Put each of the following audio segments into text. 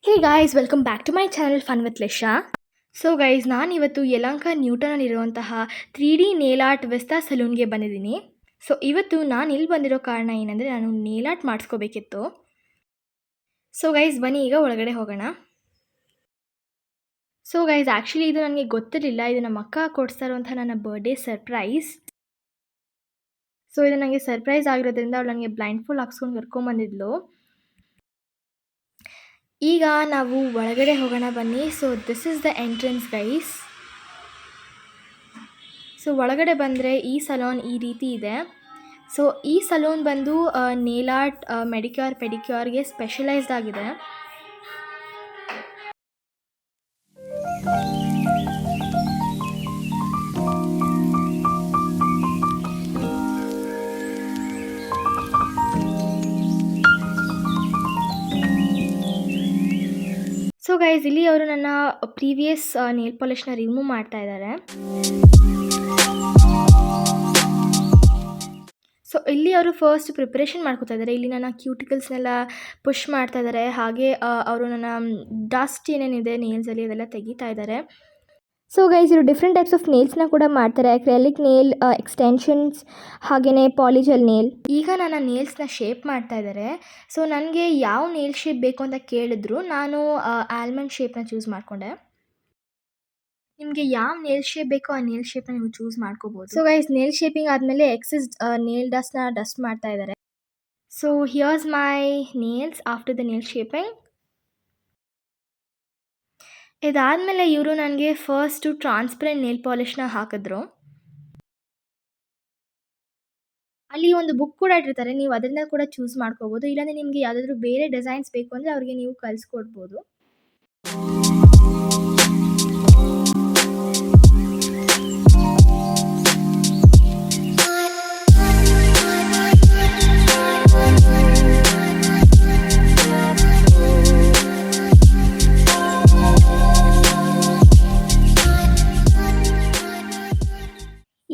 Hey guys, welcome back to my channel fun with Lisha. So guys, ನಾನಿವತ್ತು ಯಲಹಂಕ ನ್ಯೂಟನಲ್ಲಿರುವಂತಹ 3D nail art Vista ಸಲೂನ್ಗೆ ಬಂದಿದ್ದೀನಿ. So ಇವತ್ತು ನಾನು ಇಲ್ಲಿ ಬಂದಿರೋ ಕಾರಣ ಏನಂದರೆ, ನಾನು ನೇಲ್ ಆರ್ಟ್ ಮಾಡಿಸ್ಕೋಬೇಕಿತ್ತು. ಸೊ ಗೈಸ್, ಬನ್ನಿ ಈಗ ಒಳಗಡೆ ಹೋಗೋಣ. ಸೊ ಗೈಸ್, ಆ್ಯಕ್ಚುಲಿ ಇದು ನನಗೆ ಗೊತ್ತಿರಲಿಲ್ಲ. ಇದು ನಮ್ಮ ಅಕ್ಕ ಕೊಡಿಸ್ತಾ ಇರುವಂಥ ನನ್ನ ಬರ್ಡೇ ಸರ್ಪ್ರೈಸ್. ಸೊ ಇದು ನನಗೆ ಸರ್ಪ್ರೈಸ್ ಆಗಿರೋದ್ರಿಂದ ಅವಳು ನನಗೆ ಬ್ಲೈಂಡ್ ಫೋಲ್ಡ್ ಹಾಕ್ಸ್ಕೊಂಡು ಕರ್ಕೊಂಬಂದಿದ್ಲು. ಈಗ ನಾವು ಒಳಗಡೆ ಹೋಗೋಣ ಬನ್ನಿ. So this is the entrance guys. So ಒಳಗಡೆ ಬಂದರೆ ಈ ಸಲೂನ್ ಈ ರೀತಿ ಇದೆ. ಸೊ ಈ ಸಲೂನ್ ಬಂದು ನೇಲ್ ಆರ್ಟ್, ಮೆಡಿಕ್ಯೂರ್, ಪೆಡಿಕ್ಯೂರ್ಗೆ ಸ್ಪೆಷಲೈಸ್ಡ್ ಆಗಿದೆ. ಸೊ ಗೈಸ್, ಇಲ್ಲಿ ಅವರು ನನ್ನ ಪ್ರೀವಿಯಸ್ ನೇಲ್ ಪಾಲಿಷ್ನ ರಿಮೂವ್ ಮಾಡ್ತಾ ಇದ್ದಾರೆ. ಸೊ ಇಲ್ಲಿ ಅವರು ಫಸ್ಟ್ ಪ್ರಿಪ್ರೇಷನ್ ಮಾಡ್ಕೋತಾ ಇದ್ದಾರೆ. ಇಲ್ಲಿ ನನ್ನ ಕ್ಯೂಟಿಕಲ್ಸ್ನೆಲ್ಲ ಪುಷ್ ಮಾಡ್ತಾ ಇದ್ದಾರೆ. ಹಾಗೆ ಅವರು ನನ್ನ ಡಸ್ಟ್ ಏನೇನಿದೆ ನೇಲ್ಸಲ್ಲಿ ಅದೆಲ್ಲ ತೆಗಿತಾ ಇದ್ದಾರೆ. ಸೊ ಗೈಸ್, ಇವರು ಡಿಫ್ರೆಂಟ್ ಟೈಪ್ಸ್ ಆಫ್ ನೇಲ್ಸ್ನ ಕೂಡ ಮಾಡ್ತಾರೆ. ಅಕ್ರೆಲಿಕ್ ನೇಲ್, ಎಕ್ಸ್ಟೆನ್ಷನ್ಸ್, ಹಾಗೆಯೇ ಪಾಲಿಜೆಲ್ ನೇಲ್. ಈಗ ನನ್ನ ನೇಲ್ಸ್ನ ಶೇಪ್ ಮಾಡ್ತಾ ಇದ್ದಾರೆ. ಸೊ ನನಗೆ ಯಾವ ನೇಲ್ ಶೇಪ್ ಬೇಕು ಅಂತ ಕೇಳಿದ್ರು. ನಾನು ಆಲ್ಮಂಡ್ ಶೇಪ್ನ ಚೂಸ್ ಮಾಡಿಕೊಂಡೆ. ನಿಮಗೆ ಯಾವ ನೇಲ್ ಶೇಪ್ ಬೇಕೋ ಆ ನೇಲ್ ಶೇಪ್ನ ನೀವು ಚೂಸ್ ಮಾಡ್ಕೋಬೋದು. ಸೊ ಗೈಸ್, ನೇಲ್ ಶೇಪಿಂಗ್ ಆದಮೇಲೆ ಎಕ್ಸಸ್ ನೇಲ್ ಡಸ್ಟ್ ಮಾಡ್ತಾ ಇದ್ದಾರೆ. So here's my nails after the nail shaping. ಇದಾದಮೇಲೆ ಇವರು ನನಗೆ ಫಸ್ಟು ಟ್ರಾನ್ಸ್ಪರೆಂಟ್ ನೇಲ್ ಪಾಲಿಷ್ನ ಹಾಕಿದ್ರು. ಅಲ್ಲಿ ಒಂದು ಬುಕ್ ಕೂಡ ಇಟ್ಟಿರ್ತಾರೆ, ನೀವು ಅದರಿಂದ ಕೂಡ ಚೂಸ್ ಮಾಡ್ಕೋಬೋದು. ಇಲ್ಲಾಂದರೆ ನಿಮಗೆ ಯಾವುದಾದ್ರೂ ಬೇರೆ ಡಿಸೈನ್ಸ್ ಬೇಕು ಅಂದರೆ ಅವ್ರಿಗೆ ನೀವು ಕಳಿಸ್ಕೊಡ್ಬೋದು.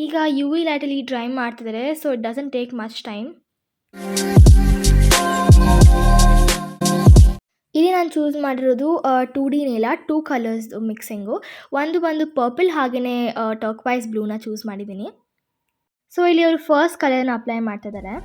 ಈಗ ಯು ವಿ ಲೈಟಲ್ಲಿ ಡ್ರೈ ಮಾಡ್ತಿದ್ದಾರೆ. So it doesn't take much time. ಇಲ್ಲಿ ನಾನು ಚೂಸ್ ಮಾಡಿರೋದು 2D nail art, 2 colours mixing. ಒಂದು ಬಂದು ಪರ್ಪಲ್, ಹಾಗೆಯೇ ಟರ್ಕ್ವೈಸ್ ಬ್ಲೂನ ಚೂಸ್ ಮಾಡಿದ್ದೀನಿ. ಸೊ ಇಲ್ಲಿ ಅವರು ಫಸ್ಟ್ ಕಲರ್ನ ಅಪ್ಲೈ ಮಾಡ್ತಿದ್ದಾರೆ.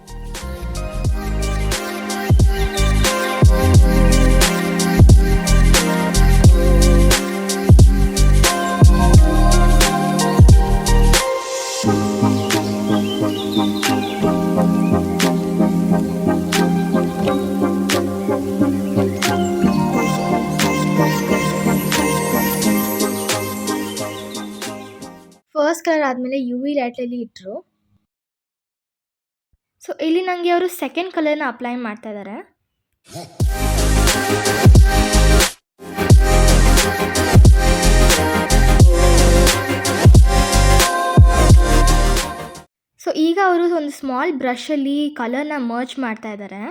ಫಸ್ಟ್ ಕಲರ್ ಆದಮೇಲೆ ಯು ವಿ ಲೈಟಲ್ಲಿ ಇಟ್ಟರು. ಸೊ ಇಲ್ಲಿ ನನಗೆ ಅವರು ಸೆಕೆಂಡ್ ಕಲರ್ನ ಅಪ್ಲೈ ಮಾಡ್ತಾ ಇದ್ದಾರೆ. ಸೊ ಈಗ ಅವರು ಒಂದು ಸ್ಮಾಲ್ ಬ್ರಷಲ್ಲಿ ಕಲರ್ನ ಮರ್ಜ್ ಮಾಡ್ತಾ ಇದ್ದಾರೆ.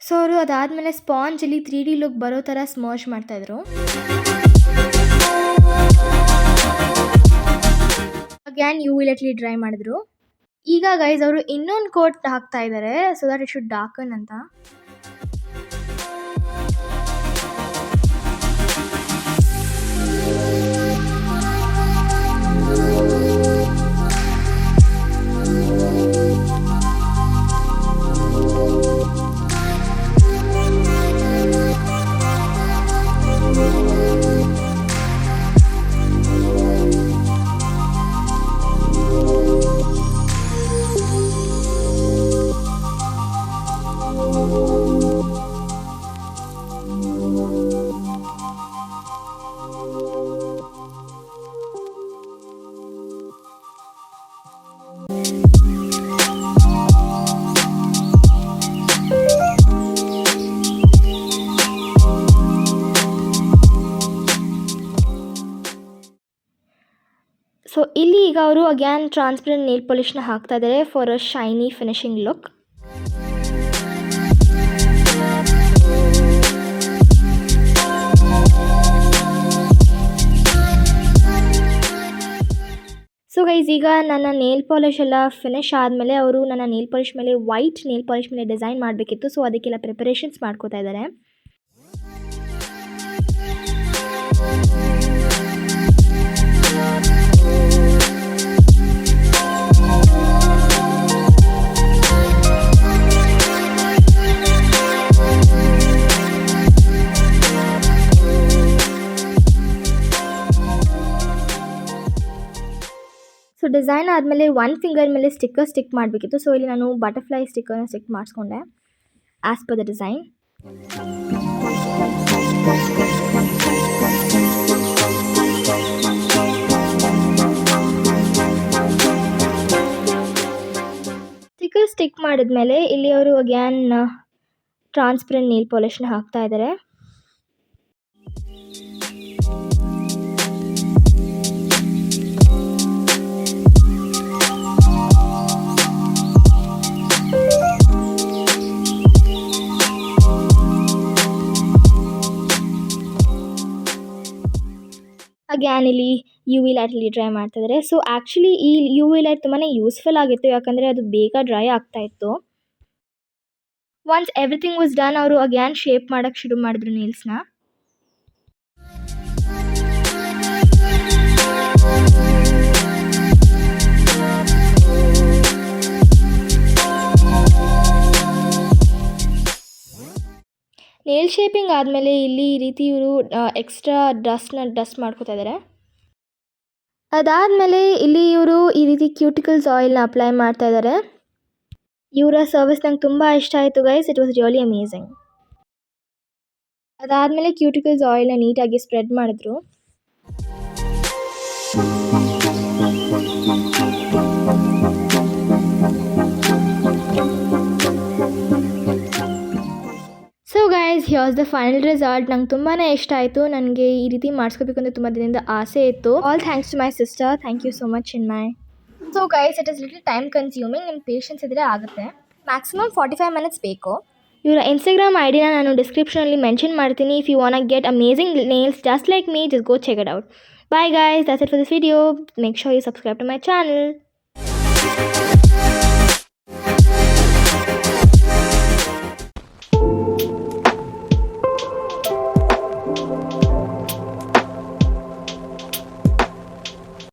ಸೊ ಅವರು ಅದಾದಮೇಲೆ ಸ್ಪಾಂಜಲ್ಲಿ 3D ಲುಕ್ ಬರೋ ಥರ ಸ್ಮರ್ಜ್ ಮಾಡ್ತಾಯಿದ್ರು. Again U V lightly dry ಮಾಡಿದ್ರು. ಈಗ ಗೈಸ್, ಅವರು ಇನ್ನೊಂದು ಕೋಟ್ ಹಾಕ್ತಾ ಇದ್ದಾರೆ, so that it should darken ಅಂತ. ಸೊ ಇಲ್ಲಿ ಈಗ ಅವರು ಅಗ್ಯಾನ್ ಟ್ರಾನ್ಸ್ಪರೆಂಟ್ ನೇಲ್ ಪಾಲಿಷ್ನ ಹಾಕ್ತಾ ಇದ್ದಾರೆ for a shiny finishing look. So guys, ಈಗ ನನ್ನ ನೇಲ್ ಪಾಲಿಷ್ ಎಲ್ಲ ಫಿನಿಶ್ ಆದಮೇಲೆ ಅವರು ನನ್ನ ನೇಲ್ ಪಾಲಿಷ್ ಮೇಲೆ ವೈಟ್ ನೇಲ್ ಪಾಲಿಷ್ ಮೇಲೆ ಡಿಸೈನ್ ಮಾಡಬೇಕಿತ್ತು. ಸೊ ಅದಕ್ಕೆಲ್ಲ ಪ್ರಿಪರೇಷನ್ಸ್ ಮಾಡ್ಕೋತಾ ಇದ್ದಾರೆ. ಸೊ ಡಿಸೈನ್ ಆದಮೇಲೆ ಒನ್ ಫಿಂಗರ್ ಮೇಲೆ ಸ್ಟಿಕ್ಕರ್ ಸ್ಟಿಕ್ ಮಾಡಬೇಕಿತ್ತು. ಸೊ ಇಲ್ಲಿ ನಾನು ಬಟರ್ಫ್ಲೈ ಸ್ಟಿಕ್ಕರ್ನ ಸ್ಟಿಕ್ ಮಾಡಿಸ್ಕೊಂಡೆ as per the design. Sticker stick ಮಾಡಿದ್ಮೇಲೆ ಇಲ್ಲಿ ಅವರು ಅಗ್ಯಾನ್ ಟ್ರಾನ್ಸ್ಪರೆಂಟ್ ನೇಲ್ ಪಾಲಿಷ್ನ ಹಾಕ್ತಾ ಇದ್ದಾರೆ. ಅಗ್ಯಾನ್ ಇಲ್ಲಿ ಯು ವಿ ಲೈಟಲ್ಲಿ ಡ್ರೈ ಮಾಡ್ತಾಯಿದ್ದಾರೆ. ಸೊ ಆ್ಯಕ್ಚುಲಿ ಈ ಯು ವಿ ಲೈಟ್ ತುಂಬಾ ಯೂಸ್ಫುಲ್ ಆಗಿತ್ತು, ಯಾಕಂದರೆ ಅದು ಬೇಗ ಡ್ರೈ ಆಗ್ತಾಯಿತ್ತು. ಒನ್ಸ್ ಎವ್ರಿಥಿಂಗ್ ವಾಸ್ ಡನ್, ಅವರು ಅಗ್ಯಾನ್ ಶೇಪ್ ಮಾಡೋಕ್ಕೆ ಶುರು ಮಾಡಿದ್ರು ನೀಲ್ಸ್ನ. ನೇಲ್ ಶೇಪಿಂಗ್ ಆದಮೇಲೆ ಇಲ್ಲಿ ಈ ರೀತಿ ಇವರು ಎಕ್ಸ್ಟ್ರಾ ಡಸ್ಟ್ ಮಾಡ್ಕೋತಾ ಇದ್ದಾರೆ. ಅದಾದಮೇಲೆ ಇಲ್ಲಿ ಇವರು ಈ ರೀತಿ ಕ್ಯೂಟಿಕಲ್ಸ್ ಆಯಿಲ್ನ ಅಪ್ಲೈ ಮಾಡ್ತಾ ಇದ್ದಾರೆ. ಇವರ ಸರ್ವಿಸ್ ನಂಗೆ ತುಂಬ ಇಷ್ಟ ಆಯಿತು guys, it was really amazing. ಅದಾದಮೇಲೆ ಕ್ಯೂಟಿಕಲ್ಸ್ ಆಯಿಲ್ನ ನೀಟಾಗಿ ಸ್ಪ್ರೆಡ್ ಮಾಡಿದ್ರು. So guys, here's the final result. ನಂಗೆ ತುಂಬಾ ಇಷ್ಟ ಆಯಿತು. ನನಗೆ ಈ ರೀತಿ ಮಾಡಿಸ್ಕೋಬೇಕು ಅಂದರೆ ತುಂಬ ದಿನದಿಂದ ಆಸೆ ಇತ್ತು. All thanks to my sister, thank you so much in my. So guys, it is little time consuming. ನಿಮ್ಮ ಪೇಷನ್ಸ್ ಇದ್ದರೆ ಆಗುತ್ತೆ. ಮ್ಯಾಕ್ಸಿಮಮ್ 45 ಮಿನಿಟ್ಸ್ ಬೇಕು. ಇವರ ಇನ್ಸ್ಟಾಗ್ರಾಮ್ ಐಡಿನ ನಾನು ಡಿಸ್ಕ್ರಿಪ್ಷನಲ್ಲಿ ಮೆನ್ಷನ್ ಮಾಡ್ತೀನಿ. If you want get amazing nails just like me, just go check it out. Bye guys, that's it for this video. Make sure you subscribe to my channel.